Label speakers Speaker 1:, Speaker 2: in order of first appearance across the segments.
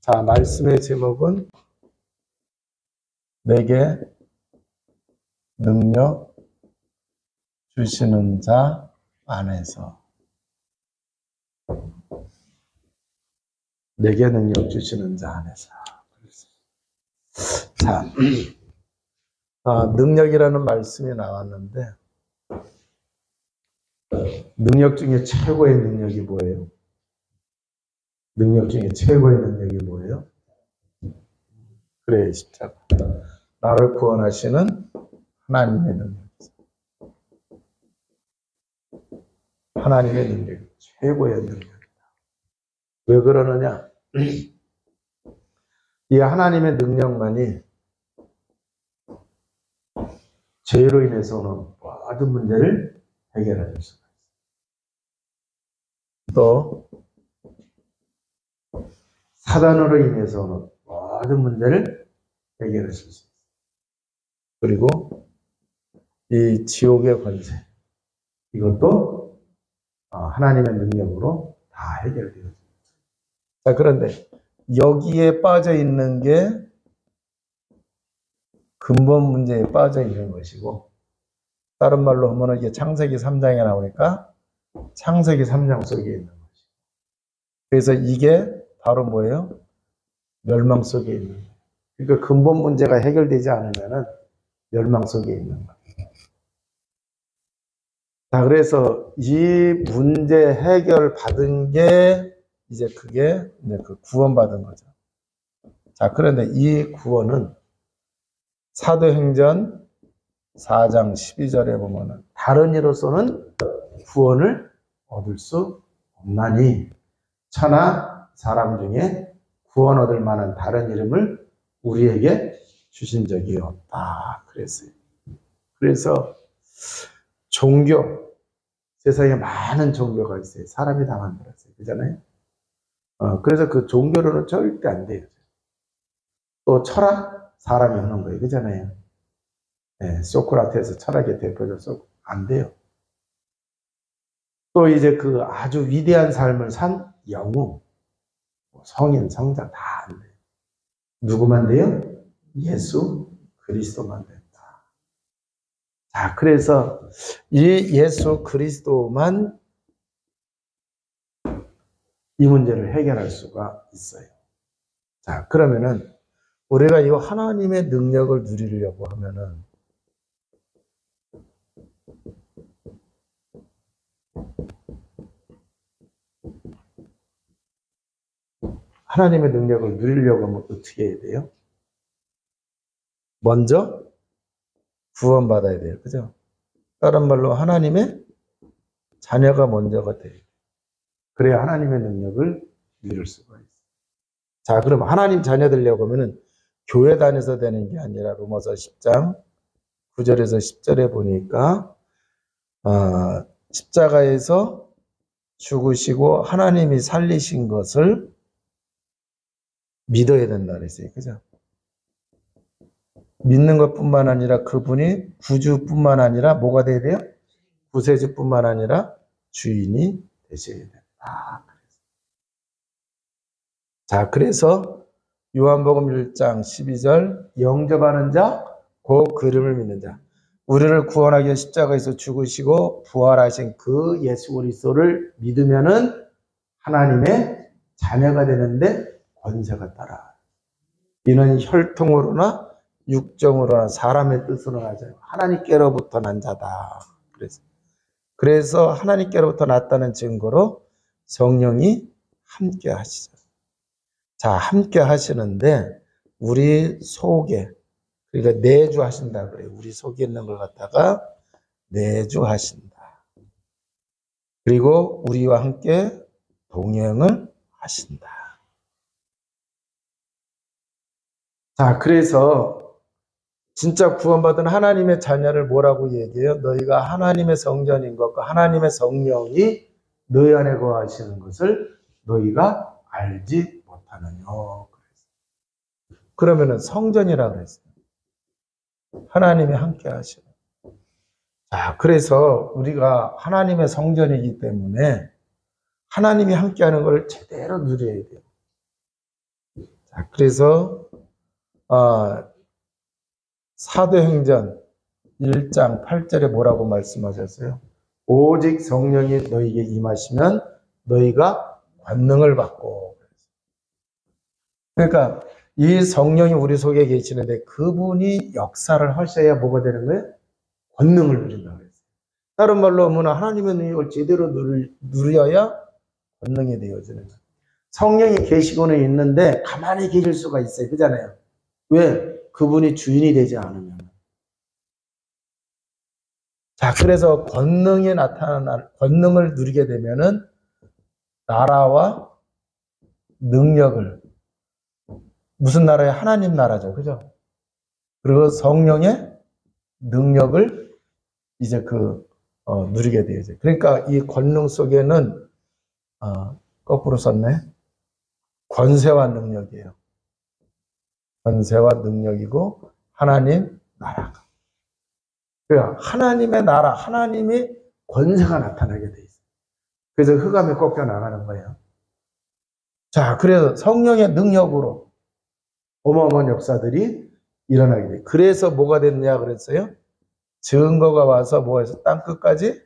Speaker 1: 자, 말씀의 제목은 내게 능력 주시는 자 안에서. 내게 능력 주시는 자 안에서. 자, 능력이라는 말씀이 나왔는데, 능력 중에 최고의 능력이 뭐예요? 능력 중에 최고의 능력이 뭐예요? 그래, 십자가. 나를 구원하시는 하나님의 능력. 하나님의 능력, 최고의 능력이다. 왜 그러느냐? 이 하나님의 능력만이 죄로 인해서는 모든 문제를 해결해 줄 수가 있어요. 또 사단으로 인해서는 모든 문제를 해결해 줄 수 있어요. 그리고 이 지옥의 권세, 이것도 하나님의 능력으로 다 해결되어집니다. 자, 그런데 여기에 빠져 있는 게 근본 문제에 빠져 있는 것이고, 다른 말로 하면 이게 창세기 3장에 나오니까 창세기 3장 속에 있는 것이고, 그래서 이게 바로 뭐예요? 멸망 속에 있는 거예요. 그러니까 근본 문제가 해결되지 않으면 멸망 속에 있는 거예요. 자, 그래서 이 문제 해결 받은 게 이제 그게 이제 그 구원받은 거죠. 자, 그런데 이 구원은 사도행전 4장 12절에 보면은 다른 이로서는 구원을 얻을 수 없나니 천하 사람 중에 구원 얻을 만한 다른 이름을 우리에게 주신 적이 없다. 그랬어요. 그래서 종교, 세상에 많은 종교가 있어요. 사람이 다 만들었어요. 그잖아요. 그래서 그 종교로는 절대 안 돼요. 또 철학, 사람이 하는 거예요. 그잖아요. 네, 소크라테스 철학의 대표죠. 안 돼요. 또 이제 그 아주 위대한 삶을 산 영웅, 성인, 성자 다 안 돼요. 누구만 돼요? 예수 그리스도만 된다. 자, 그래서 이 예수 그리스도만 이 문제를 해결할 수가 있어요. 자, 그러면은 우리가 이 하나님의 능력을 누리려고 하면은 하나님의 능력을 누리려고 하면 어떻게 해야 돼요? 먼저 구원받아야 돼요. 그죠? 다른 말로 하나님의 자녀가 먼저가 돼요. 그래야 하나님의 능력을 누릴 수가 있어요. 자, 그럼 하나님 자녀 되려고 하면은 교회 다녀서 되는 게 아니라 로마서 10장 9절에서 10절에 보니까 십자가에서 죽으시고 하나님이 살리신 것을 믿어야 된다 그랬어요. 그죠? 믿는 것뿐만 아니라 그분이 구주뿐만 아니라 뭐가 돼야 돼요? 구세주뿐만 아니라 주인이 되셔야 된다. 자, 그래서 요한복음 1장 12절 영접하는 자, 그 그름을 믿는 자. 우리를 구원하기 위해 십자가에서 죽으시고 부활하신 그 예수 그리스도를 믿으면은 하나님의 자녀가 되는데 권세가 따라. 이는 혈통으로나 육정으로나 사람의 뜻으로 하지 하나님께로부터 난 자다. 그래서 하나님께로부터 났다는 증거로 성령이 함께 하시죠. 자, 함께 하시는데 우리 속에, 그러니까 내주하신다 그래요. 우리 속에 있는 걸 갖다가 내주하신다. 그리고 우리와 함께 동행을 하신다. 자, 그래서 진짜 구원받은 하나님의 자녀를 뭐라고 얘기해요? 너희가 하나님의 성전인 것과 하나님의 성령이 너희 안에 거하시는 것을 너희가 알지 못하느냐. 그러면은 성전이라고 그랬어요. 하나님이 함께 하시는. 자, 그래서 우리가 하나님의 성전이기 때문에 하나님이 함께 하는 걸 제대로 누려야 돼요. 자, 그래서 사도행전 1장 8절에 뭐라고 말씀하셨어요? 오직 성령이 너희에게 임하시면 너희가 권능을 받고. 그러니까 이 성령이 우리 속에 계시는데 그분이 역사를 하셔야 뭐가 되는 거예요? 권능을 누린다고 했어요. 다른 말로 하면 하나님의 능력을 제대로 누려야 권능이 되어지는 거예요. 성령이 계시고는 있는데 가만히 계실 수가 있어요. 그잖아요. 왜? 그분이 주인이 되지 않으면. 자, 그래서 권능이 나타나는, 권능을 누리게 되면은 나라와 능력을, 무슨 나라에? 하나님 나라죠. 그죠? 그리고 성령의 능력을 이제 누리게 되죠. 그러니까 이 권능 속에는, 거꾸로 썼네. 권세와 능력이에요. 권세와 능력이고, 하나님 나라가. 그러니까 하나님의 나라, 하나님이 권세가 나타나게 돼 있어요. 그래서 흑암에 꺾여 나가는 거예요. 자, 그래서 성령의 능력으로 어마어마한 역사들이 일어나게 돼요. 그래서 뭐가 됐냐 그랬어요? 증거가 와서 뭐해서 땅 끝까지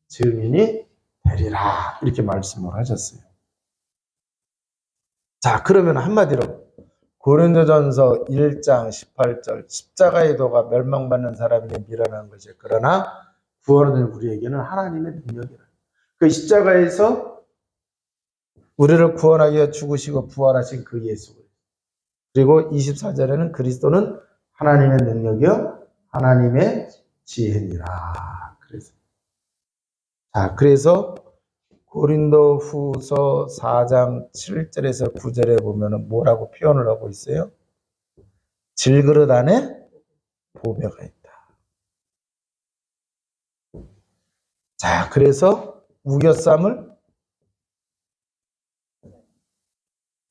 Speaker 1: 증인이 되리라. 이렇게 말씀을 하셨어요. 자, 그러면 한마디로 고린도전서 1장 18절 십자가의 도가 멸망받는 사람에게 미련한 것이 그러나 구원을 우리에게는 하나님의 능력이라. 그 십자가에서 우리를 구원하기 위해 죽으시고 부활하신 그 예수. 그리고 24절에는 그리스도는 하나님의 능력이요 하나님의 지혜니라. 그래서 고린도 후서 4장 7절에서 9절에 보면은 뭐라고 표현을 하고 있어요? 질그릇 안에 보배가 있다. 자, 그래서 우겨쌈을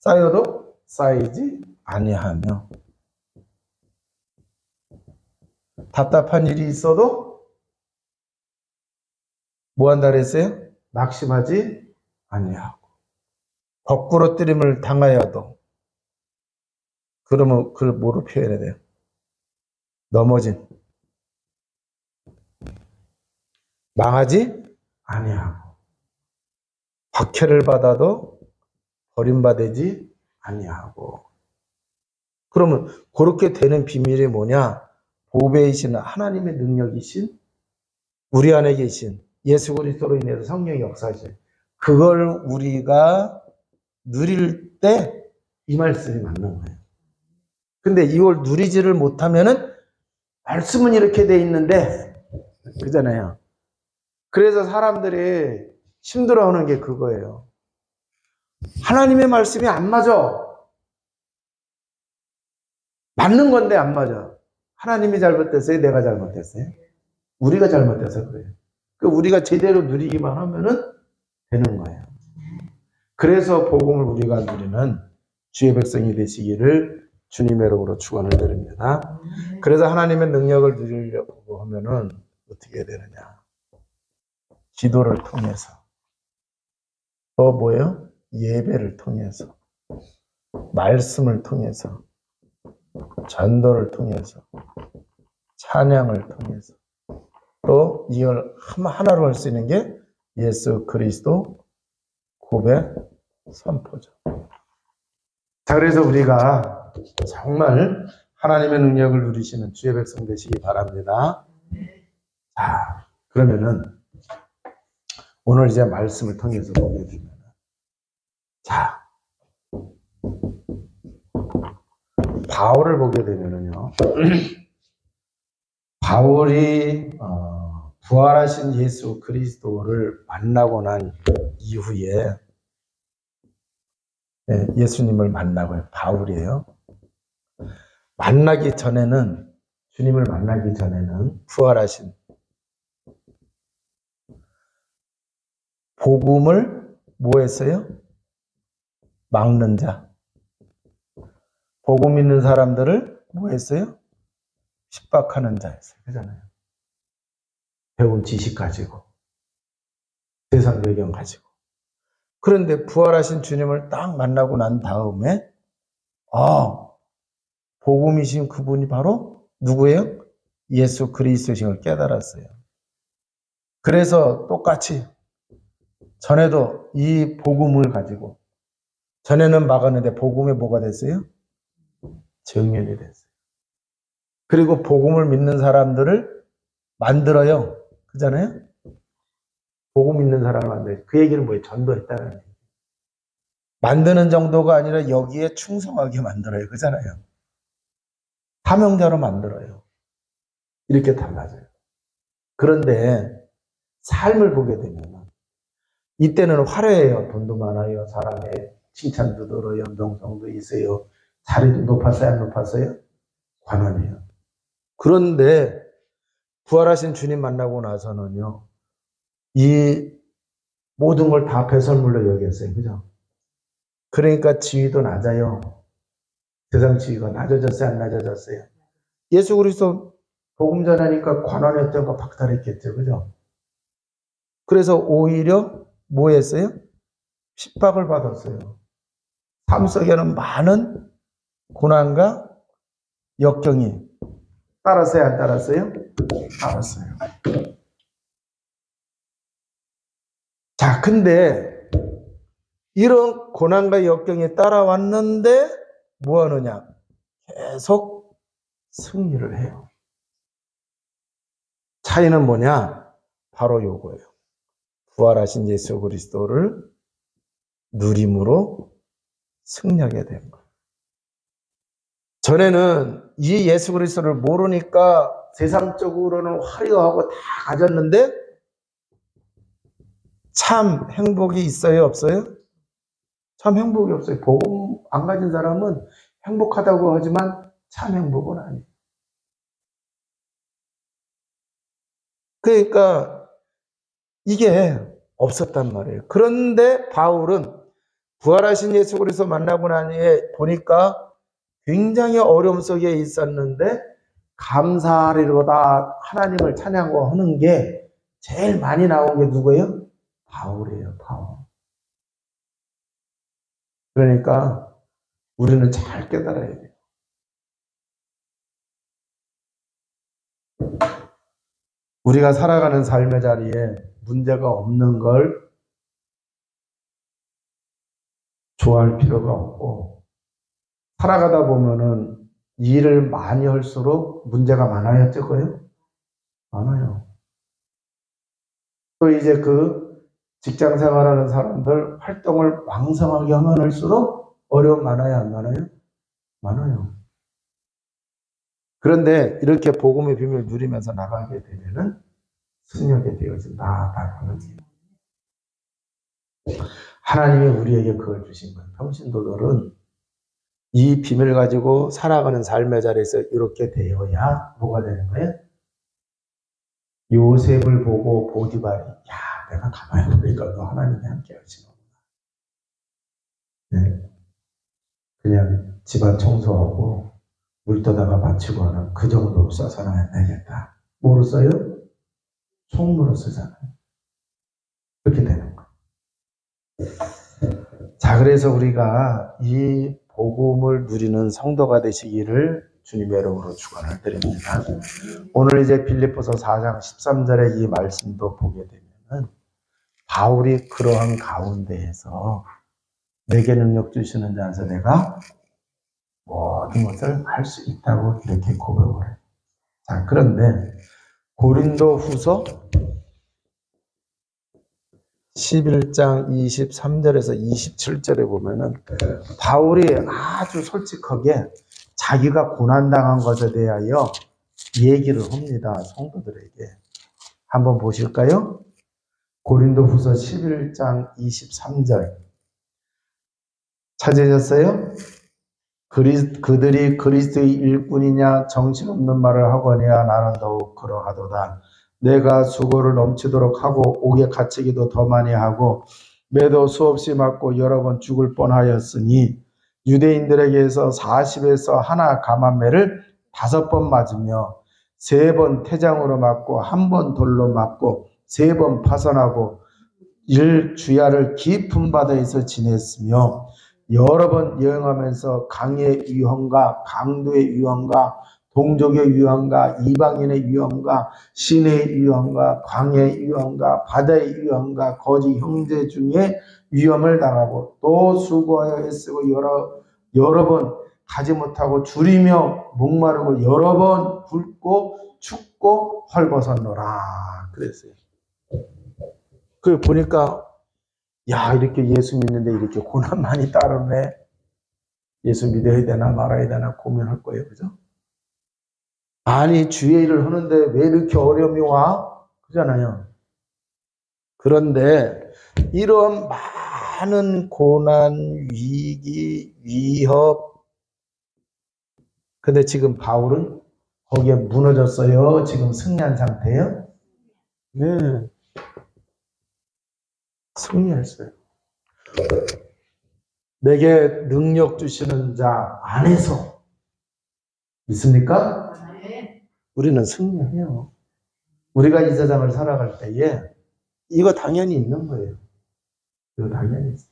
Speaker 1: 쌓여도 쌓이지 아니하며 답답한 일이 있어도 뭐 한다 그랬어요? 낙심하지 아니하고 거꾸로 뜨림을 당하여도 그러면 그걸 뭐로 표현해야 돼요? 넘어진 망하지 아니하고 박해를 받아도 버림받지 아니하고. 그러면 그렇게 되는 비밀이 뭐냐? 보배이신 하나님의 능력이신 우리 안에 계신 예수 그리스도로 인해서 성령의 역사죠. 그걸 우리가 누릴 때 이 말씀이 맞는 거예요. 근데 이걸 누리지를 못하면은 말씀은 이렇게 돼 있는데 그러잖아요. 그래서 사람들이 힘들어하는 게 그거예요. 하나님의 말씀이 안 맞아. 맞는 건데 안 맞아. 하나님이 잘못됐어요? 내가 잘못됐어요? 우리가 잘못돼서 그래요. 우리가 제대로 누리기만 하면은 되는 거예요. 그래서 복음을 우리가 누리는 주의 백성이 되시기를 주님의 이름으로 축원을 드립니다. 그래서 하나님의 능력을 누리려고 하면은 어떻게 해야 되느냐? 기도를 통해서 또 뭐예요? 예배를 통해서 말씀을 통해서 전도를 통해서 찬양을 통해서 또 이걸 하나로 할 수 있는 게 예수 그리스도 고백 선포죠. 자, 그래서 우리가 정말 하나님의 능력을 누리시는 주의 백성 되시기 바랍니다. 자, 그러면은 오늘 이제 말씀을 통해서 보게 되면 자, 바울을 보게 되면은요. 바울이 부활하신 예수 그리스도를 만나고 난 이후에 예수님을 만나고요. 바울이에요. 만나기 전에는 주님을 만나기 전에는 부활하신 복음을 뭐 했어요? 막는 자. 복음 있는 사람들을 뭐 했어요? 핍박하는 자였어요. 그잖아요. 배운 지식 가지고 세상 배경 가지고. 그런데 부활하신 주님을 딱 만나고 난 다음에 복음이신 그분이 바로 누구예요? 예수 그리스도신 걸 깨달았어요. 그래서 똑같이 전에도 이 복음을 가지고 전에는 막았는데 복음에 뭐가 됐어요? 정연이 됐어요. 그리고 복음을 믿는 사람들을 만들어요. 그잖아요? 복음 믿는 사람을 만들어요. 그 얘기는 뭐예요? 전도했다는 얘기예요. 만드는 정도가 아니라 여기에 충성하게 만들어요. 그잖아요? 사명자로 만들어요. 이렇게 달라져요. 그런데 삶을 보게 되면 이때는 화려해요. 돈도 많아요. 사람의 칭찬도 들어요. 명성도 있어요. 자리도 높았어요? 안 높았어요? 관원이에요. 그런데 부활하신 주님 만나고 나서는요. 이 모든 걸 다 배설물로 여겼어요. 그죠? 그러니까 지위도 낮아요. 세상 지위가 낮아졌어요? 안 낮아졌어요? 예수 그리스도 복음 전하니까 관원했던 거 박탈했겠죠. 그죠? 그래서 오히려 뭐 했어요? 핍박을 받았어요. 삶 속에는 많은 고난과 역경이 따랐어요? 안 따랐어요? 따랐어요. 자, 근데 이런 고난과 역경이 따라왔는데 뭐 하느냐? 계속 승리를 해요. 차이는 뭐냐? 바로 요거예요. 부활하신 예수 그리스도를 누림으로 승리하게 된 거예요. 전에는 이 예수 그리스도를 모르니까 세상적으로는 화려하고 다 가졌는데 참 행복이 있어요? 없어요? 참 행복이 없어요. 복음 안 가진 사람은 행복하다고 하지만 참 행복은 아니에요. 그러니까 이게 없었단 말이에요. 그런데 바울은 부활하신 예수 그리스도 만나고 나니 보니까 굉장히 어려움 속에 있었는데 감사하리로다 하나님을 찬양하고 하는 게 제일 많이 나온 게 누구예요? 바울이에요. 바울. 그러니까 우리는 잘 깨달아야 돼요. 우리가 살아가는 삶의 자리에 문제가 없는 걸 좋아할 필요가 없고, 살아가다 보면은 일을 많이 할수록 문제가 많아요, 적어요? 많아요. 또 이제 그 직장 생활하는 사람들 활동을 왕성하게 하면 할수록 어려움 많아요, 안 많아요? 많아요. 그런데 이렇게 복음의 비밀을 누리면서 나가게 되면은 승리하게 되어진다. 하나님이 우리에게 그걸 주신 거예요. 평신도들은 이 비밀을 가지고 살아가는 삶의 자리에서 이렇게 되어야 뭐가 되는 거예요? 요셉을 보고 보디발이 야, 내가 가만히 보니까 너 하나님이 함께 하시는구나. 네. 그냥 집안 청소하고 물 떠다가 바치고 하는 그 정도로 써서는 안 되겠다. 뭐로 써요? 총무로 쓰잖아요. 그렇게 되는 거예요. 자, 그래서 우리가 이 복음을 누리는 성도가 되시기를 주님의 이름으로 축원을 드립니다. 오늘 이제 빌립보서 4장 13절의 이 말씀도 보게 되면은 바울이 그러한 가운데에서 내게 능력 주시는 자에서 내가 모든 것을 할 수 있다고 이렇게 고백을 해요. 자, 그런데 고린도 후서 11장 23절에서 27절에 보면은 바울이 아주 솔직하게 자기가 고난당한 것에 대하여 얘기를 합니다. 성도들에게. 한번 보실까요? 고린도 후서 11장 23절. 찾으셨어요? 그들이 그리스도의 일꾼이냐 정신없는 말을 하거니와 나는 더욱 그러하도다. 내가 수고를 넘치도록 하고 옥에 갇히기도 더 많이 하고 매도 수없이 맞고 여러 번 죽을 뻔하였으니 유대인들에게서 40에서 하나 감한매를 5번 맞으며 3번 태장으로 맞고 1번 돌로 맞고 3번 파선하고 1주야를 깊은 바다에서 지냈으며 여러 번 여행하면서 강의 유형과 강도의 유형과 동족의 유형과 이방인의 유형과 신의 유형과 광의 유형과 바다의 유형과 거짓 형제 중에 위험을 당하고 또 수고하여 애쓰고 여러 번 가지 못하고 줄이며 목마르고 여러 번 굶고 춥고 헐벗었노라 그랬어요. 그 보니까 야 이렇게 예수 믿는데 이렇게 고난 많이 따르네. 예수 믿어야 되나 말아야 되나 고민할 거예요. 그죠? 아니 주의 일을 하는데 왜 이렇게 어려움이 와? 그잖아요. 그런데 이런 많은 고난, 위기, 위협 근데 지금 바울은 거기에 무너졌어요. 지금 승리한 상태예요. 네. 승리했어요. 내게 능력 주시는 자 안에서 믿습니까? 네. 우리는 승리해요. 우리가 이 세상을 살아갈 때에 이거 당연히 있는 거예요. 이거 당연히 있어요.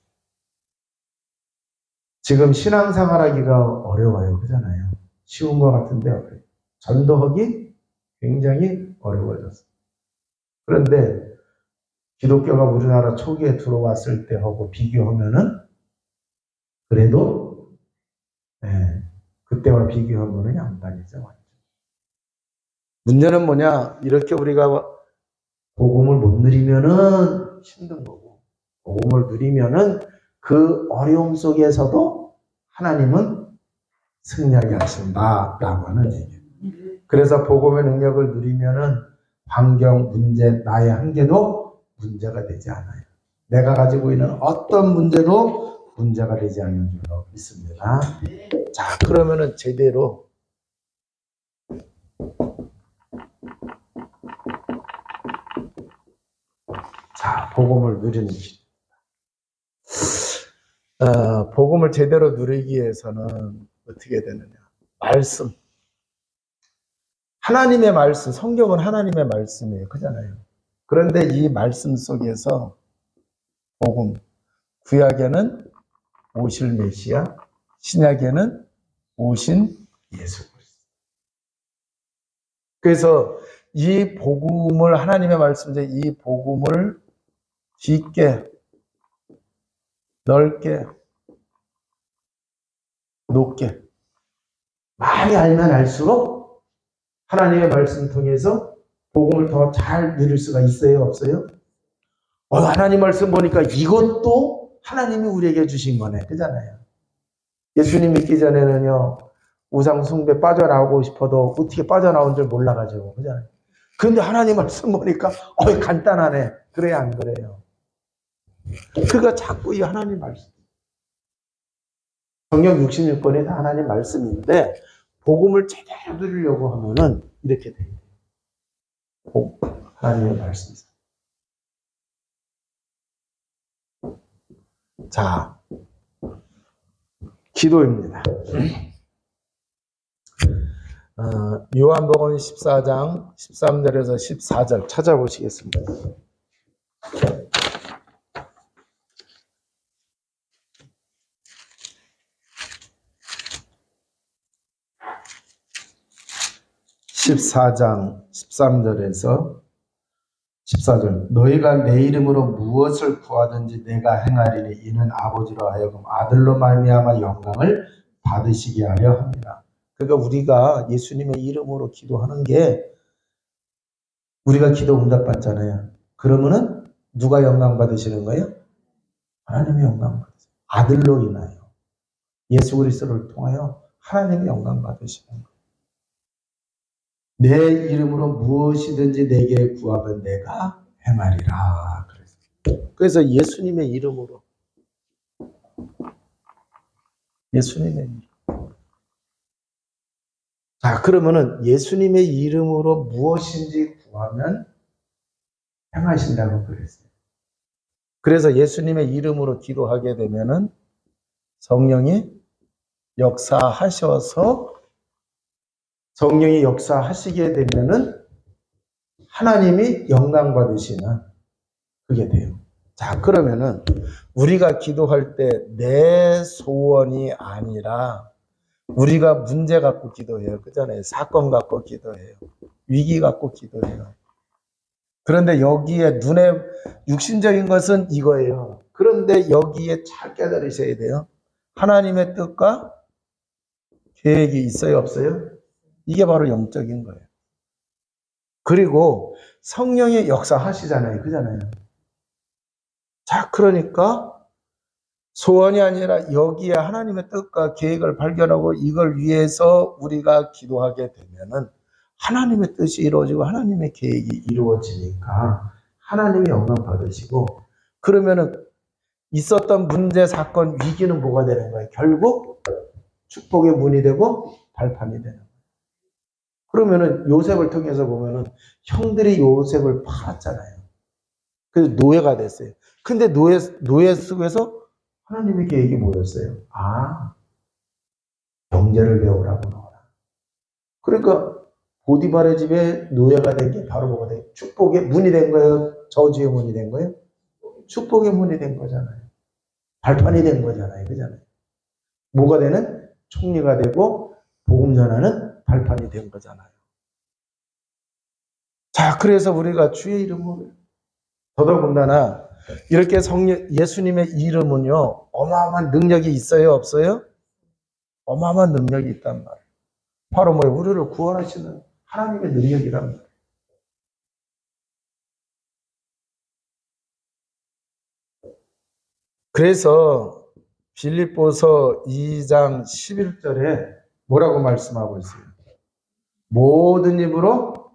Speaker 1: 지금 신앙생활하기가 어려워요. 그잖아요. 쉬운 것 같은데 어려워요. 전도하기 굉장히 어려워졌어요. 그런데 기독교가 우리나라 초기에 들어왔을 때하고 비교하면은 그래도 네, 그때와 비교하면은 양반이죠. 문제는 뭐냐? 이렇게 우리가 복음을 못 누리면은 힘든 거고 복음을 누리면은 그 어려움 속에서도 하나님은 승리하게 하신다라고 하는 얘기예요. 그래서 복음의 능력을 누리면은 환경, 문제, 나의 한계도 문제가 되지 않아요. 내가 가지고 있는 어떤 문제도 문제가 되지 않는 줄로 믿습니다. 자, 그러면은 제대로 자, 복음을 누리는 길. 복음을 제대로 누리기 위해서는 어떻게 되느냐? 말씀. 하나님의 말씀, 성경은 하나님의 말씀이에요. 그잖아요. 그런데 이 말씀 속에서 복음, 구약에는 오실 메시아, 신약에는 오신 예수 그리스도. 그래서 이 복음을 하나님의 말씀인데 이 복음을 깊게, 넓게, 높게 많이 알면 알수록 하나님의 말씀 통해서 복음을 더 잘 누릴 수가 있어요? 없어요? 하나님 말씀 보니까 이것도 하나님이 우리에게 주신 거네. 그잖아요. 예수님 믿기 전에는요, 우상 숭배 빠져나오고 싶어도 어떻게 빠져나온 줄 몰라가지고. 그잖아요. 그런데 하나님 말씀 보니까, 간단하네. 그래야 안 그래요. 그가 자꾸 이 하나님 말씀. 성경 66권이 다 하나님 말씀인데, 복음을 제대로 누리려고 하면은 이렇게 돼요. 하나님의 말씀. 자, 기도입니다. 요한복음 14장 13절에서 14절 찾아보시겠습니다. (14장) 13절에서 14절 너희가 내 이름으로 무엇을 구하든지 내가 행하리니 이는 아버지로 하여금 아들로 말미암아 영광을 받으시게 하려 합니다. 그러니까 우리가 예수님의 이름으로 기도하는 게 우리가 기도 응답 받잖아요. 그러면은 누가 영광 받으시는 거예요? 하나님이 영광 받으세요. 아들로 인하여 예수 그리스도를 통하여 하나님이 영광 받으시는 거예요. 내 이름으로 무엇이든지 내게 구하면 내가 행하리라. 그래서 예수님의 이름으로 예수님의 이름. 자, 그러면은 예수님의 이름으로 무엇인지 구하면 행하신다고 그랬어요. 그래서 예수님의 이름으로 기도하게 되면은 성령이 역사하셔서 성령이 역사하시게 되면은 하나님이 영광 받으시는 그게 돼요. 자, 그러면은 우리가 기도할 때 내 소원이 아니라 우리가 문제 갖고 기도해요. 그잖아요. 사건 갖고 기도해요. 위기 갖고 기도해요. 그런데 여기에 눈에 육신적인 것은 이거예요. 그런데 여기에 잘 깨달으셔야 돼요. 하나님의 뜻과 계획이 있어요, 없어요? 이게 바로 영적인 거예요. 그리고 성령의 역사하시잖아요. 그잖아요. 자, 그러니까 소원이 아니라 여기에 하나님의 뜻과 계획을 발견하고 이걸 위해서 우리가 기도하게 되면은 하나님의 뜻이 이루어지고 하나님의 계획이 이루어지니까 하나님이 영광 받으시고, 그러면은 있었던 문제, 사건, 위기는 뭐가 되는 거예요? 결국 축복의 문이 되고 발판이 되는 거예요. 그러면은 요셉을 통해서 보면은 형들이 요셉을 팔았잖아요. 그래서 노예가 됐어요. 근데 노예 속에서 하나님의 계획이 뭐였어요? 아, 경제를 배우라고 나와라. 그러니까 보디발의 집에 노예가 된 게 바로 뭐가 돼요? 축복의 문이 된 거예요? 저주의 문이 된 거예요? 축복의 문이 된 거잖아요. 발판이 된 거잖아요. 그잖아요. 뭐가 되는? 총리가 되고 복음 전하는 발판이 된 거잖아요. 자, 그래서 우리가 주의 이름을 더더군다나 이렇게 예수님의 이름은요, 어마어마한 능력이 있어요, 없어요? 어마어마한 능력이 있단 말이에요. 바로 뭐예요? 우리를 구원하시는 하나님의 능력이란 말이에요. 그래서 빌립보서 2장 11절에 뭐라고 말씀하고 있어요? 모든 입으로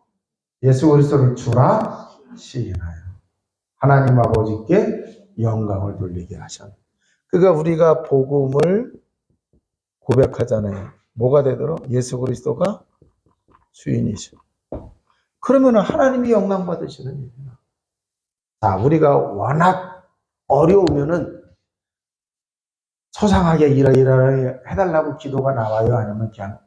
Speaker 1: 예수 그리스도를 주라 시인하여 하나님 아버지께 영광을 돌리게 하셨네. 그러니까 우리가 복음을 고백하잖아요. 뭐가 되도록? 예수 그리스도가 주인이시오. 그러면 하나님이 영광 받으시는 일이야. 자, 우리가 워낙 어려우면은 소상하게 이러이러 해달라고 기도가 나와요? 아니면 그냥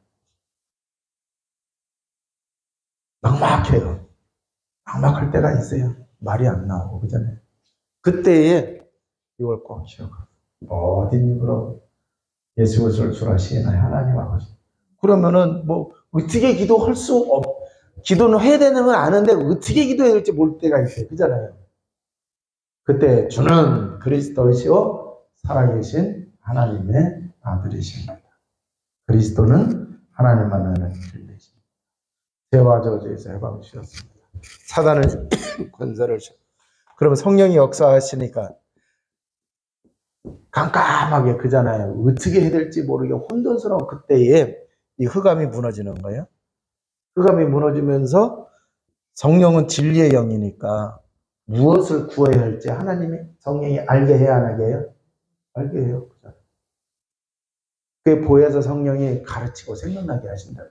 Speaker 1: 막막해요? 막막할 때가 있어요. 말이 안 나오고, 그잖아요. 그때에 이걸 꼭 기억하고, 모든 입으로 예수 그리스도를 주라 시인하여 하나님 아버지. 그러면은 뭐 어떻게 기도할 수 기도는 해야 되는 건 아는데 어떻게 기도해야 될지 모를 때가 있어요. 그잖아요. 그때 주는 그리스도이시오 살아계신 하나님의 아들이십니다. 그리스도는 하나님 만나는 길이십니다. 죄와 저주에서 해방 주셨습니다. 사단은 권세를 주셨습니다. 그러면 성령이 역사하시니까 깜깜하게 그잖아요. 어떻게 해야 될지 모르게 혼돈스러운 그때에 이 흑암이 무너지는 거예요. 흑암이 무너지면서 성령은 진리의 영이니까 무엇을 구해야 할지 하나님이 성령이 알게 해야 안 하게 해요? 알게 해요. 그게 보여서 성령이 가르치고 생각나게 하신다.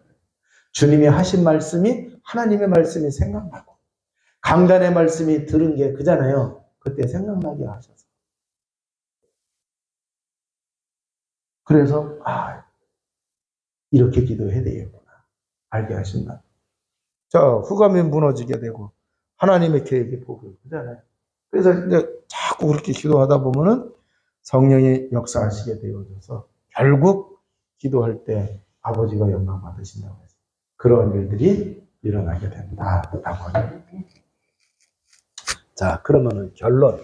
Speaker 1: 주님이 하신 말씀이 하나님의 말씀이 생각나고 강단의 말씀이 들은 게 그잖아요. 그때 생각나게 하셔서. 그래서 이렇게 기도해야 되겠구나. 알게 하신다. 자, 흑암이 무너지게 되고 하나님의 계획이 보고 그잖아요. 그래서 이제 자꾸 그렇게 기도하다 보면은 성령이 역사하시게 되어져서 결국 기도할 때 아버지가 영광 받으신다고 해서 그런 일들이 일어나게 된다라고 합니다. 자, 그러면은 결론.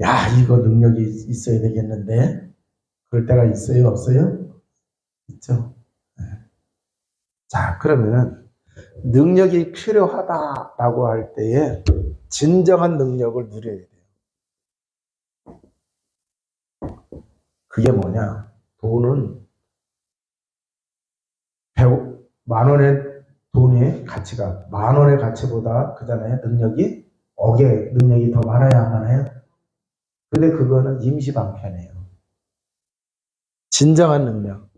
Speaker 1: 야, 이거 능력이 있어야 되겠는데 그럴 때가 있어요, 없어요? 있죠. 네. 자, 그러면은 능력이 필요하다라고 할 때에 진정한 능력을 누려야 돼요. 그게 뭐냐? 돈은 10,000원의 돈의 가치가 10,000원의 가치보다 그잖아요. 능력이 억의 능력이 더 많아야 안 많아요? 근데 그거는 임시방편이에요. 진정한 능력.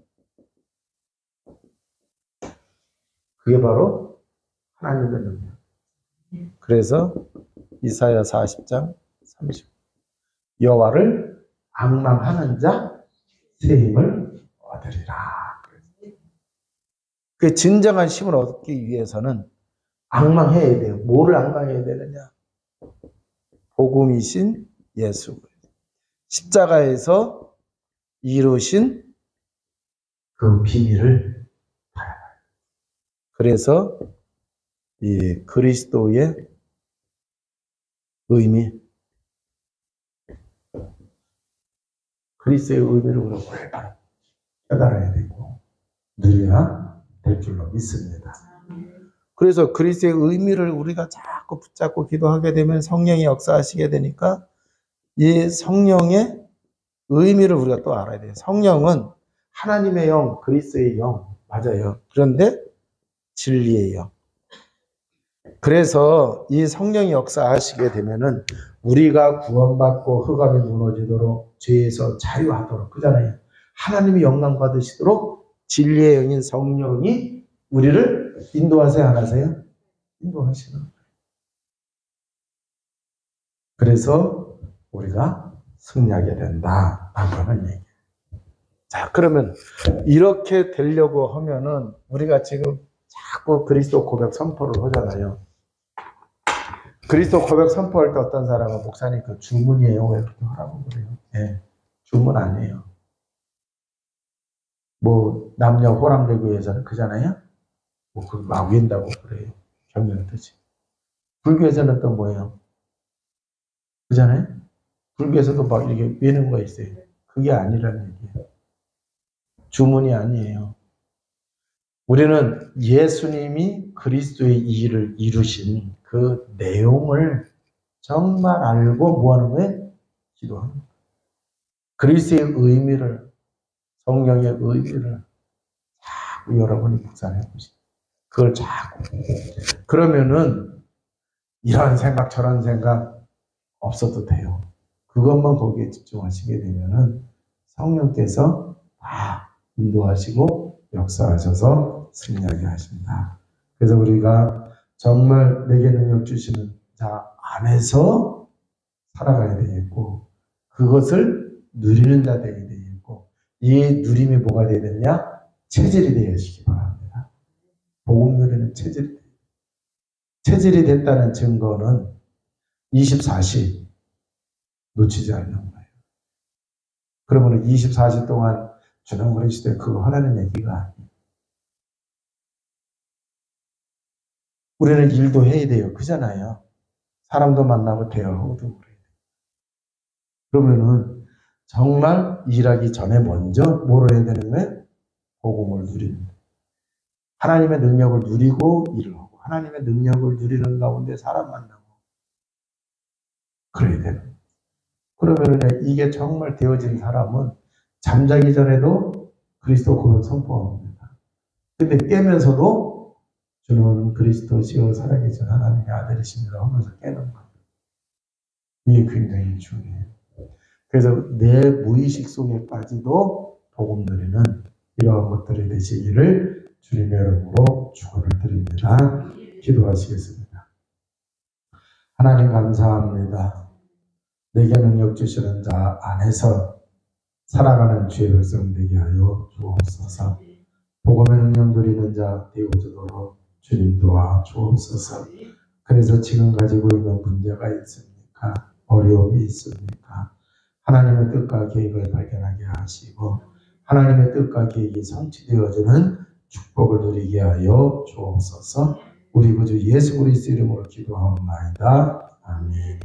Speaker 1: 그게 바로 하나님의 능력. 그래서 이사야 40장 30. 여호와를 앙망하는 자 새 힘을 얻으리라. 그 진정한 힘을 얻기 위해서는 앙망해야 돼요. 뭐를 앙망해야 되느냐? 복음이신 예수. 십자가에서 이루신 그 비밀을 알아요. 그래서 이 그리스도의 의미, 그리스도의 의미를 우리가 올바로 깨달아야 되고 누려야 될 줄로 믿습니다. 그래서 그리스도의 의미를 우리가 자꾸 붙잡고 기도하게 되면 성령이 역사하시게 되니까 이 성령의 의미를 우리가 또 알아야 돼요. 성령은 하나님의 영, 그리스도의 영, 맞아요. 그런데 진리의 영. 그래서 이 성령이 역사하시게 되면은 우리가 구원받고 흑암이 무너지도록 죄에서 자유하도록, 그잖아요. 하나님이 영광 받으시도록 진리의 영인 성령이 우리를 인도하세요, 안 하세요? 인도하시는 거예요. 그래서 우리가 승리하게 된다라고 하는 얘기예요. 자, 그러면 이렇게 되려고 하면은 우리가 지금 자꾸 그리스도 고백 선포를 하잖아요. 그리스도 고백 선포할 때 어떤 사람은 목사님 그 주문이에요, 왜 그렇게 하라고 그래요? 예, 주문 아니에요. 뭐 남녀 호람되기 위해서는 그잖아요. 뭐 그 막 윈다고 그래요. 경영 뜻이. 불교에서는 또 뭐예요? 그잖아요. 불교에서도 막 이렇게 위는 거 있어요. 그게 아니라는 얘기예요. 주문이 아니에요. 우리는 예수님이 그리스도의 일을 이루신 그 내용을 정말 알고 뭐 하는 거예요? 기도하는 거예요. 그리스도의 의미를, 성령의 의미를 자꾸 여러분이 묵상해 보시고 그걸 자꾸 그러면은 이런 생각 저런 생각 없어도 돼요. 그것만 거기에 집중하시게 되면은 성령께서 다 인도하시고 역사하셔서 승리하게 하십니다. 그래서 우리가 정말 내게 능력 주시는 자 안에서 살아가야 되겠고 그것을 누리는 자 되게 되겠고 이 누림이 뭐가 되야 되느냐? 체질이 되시기 바랍니다. 복음 누리는 체질이 됐다는 증거는 24시 놓치지 않는 거예요. 그러면 24시 동안 주는 그리스도에 그거 하라는 얘기가 아니에요. 우리는 일도 해야 돼요. 그잖아요. 사람도 만나고 대화하고도 그래야 돼요. 그러면은 정말 일하기 전에 먼저 뭐를 해야 되는 거예요? 복음을 누리는 거예요. 하나님의 능력을 누리고 일을 하고 하나님의 능력을 누리는 가운데 사람 만나고 그래야 되는 거예요. 그러면은 이게 정말 되어진 사람은 잠자기 전에도 그리스도 고백 선포합니다. 근데 깨면서도 주는 그리스도시요 살아계신 하나님의 아들이십니다 하면서 깨는 거예요. 이게 굉장히 중요해요. 그래서 내 무의식 속에까지도 복음 누리는 이러한 것들이 되시기를 주님의 이름으로 축원을 드립니다. 기도하시겠습니다. 하나님 감사합니다. 내게 능력 주시는 자 안에서 살아가는 주의 백성 되게 하여 주옵소서. 복음의 능력 누리는 자 되어주도록 주님 도와 주옵소서. 그래서 지금 가지고 있는 문제가 있습니까? 어려움이 있습니까? 하나님의 뜻과 계획을 발견하게 하시고 하나님의 뜻과 계획이 성취되어지는 축복을 누리게 하여 주옵소서. 우리 구주 예수 그리스도 이름으로 기도하옵나이다. 아멘.